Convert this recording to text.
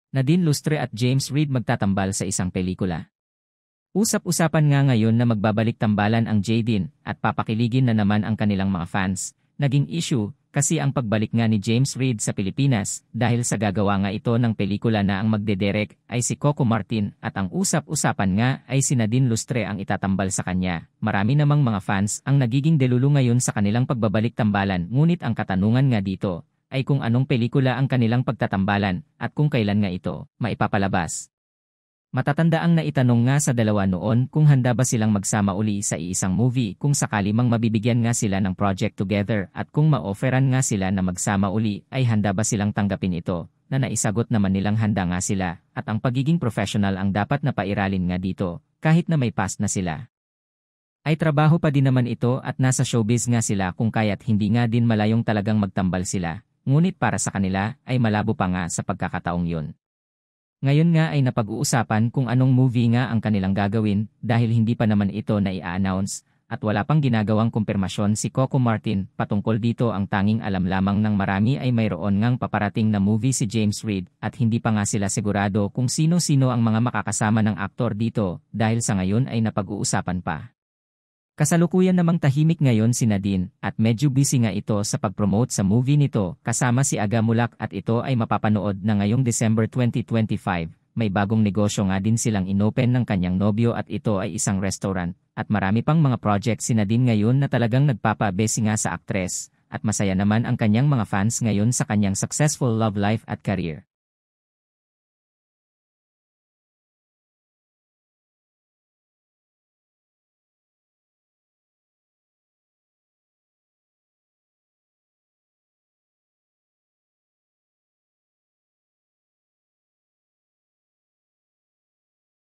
Nadine Lustre at James Reid magtatambal sa isang pelikula. Usap-usapan nga ngayon na magbabalik tambalan ang Jadine at papakiligin na naman ang kanilang mga fans. Naging issue kasi ang pagbalik nga ni James Reid sa Pilipinas dahil sa gagawa nga ito ng pelikula na ang magdederek ay si Coco Martin at ang usap-usapan nga ay si Nadine Lustre ang itatambal sa kanya. Marami namang mga fans ang nagiging delulu ngayon sa kanilang pagbabalik tambalan, ngunit ang katanungan nga dito ay kung anong pelikula ang kanilang pagtatambalan at kung kailan nga ito maipapalabas. Matatanda ang naitanong nga sa dalawa noon kung handa ba silang magsama uli sa iisang movie kung sakali mang mabibigyan nga sila ng project together at kung ma-offeran nga sila na magsama uli ay handa ba silang tanggapin ito, na naisagot naman nilang handa nga sila at ang pagiging professional ang dapat na pairalin nga dito kahit na may past na sila. Ay trabaho pa din naman ito at nasa showbiz nga sila kung kaya't hindi nga din malayong talagang magtambal sila. Ngunit para sa kanila ay malabo pa nga sa pagkakataong yun. Ngayon nga ay napag-uusapan kung anong movie nga ang kanilang gagawin dahil hindi pa naman ito na i-announce at wala pang ginagawang kumpirmasyon si Coco Martin patungkol dito. Ang tanging alam lamang ng marami ay mayroon ngang paparating na movie si James Reid at hindi pa nga sila sigurado kung sino-sino ang mga makakasama ng aktor dito dahil sa ngayon ay napag-uusapan pa. Kasalukuyan namang tahimik ngayon si Nadine at medyo busy nga ito sa pag-promote sa movie nito kasama si Aga Mulak at ito ay mapapanood na ngayong December 2025. May bagong negosyo nga din silang inopen ng kanyang nobyo at ito ay isang restaurant at marami pang mga project si Nadine ngayon na talagang nagpapabesi nga sa aktres at masaya naman ang kanyang mga fans ngayon sa kanyang successful love life at career.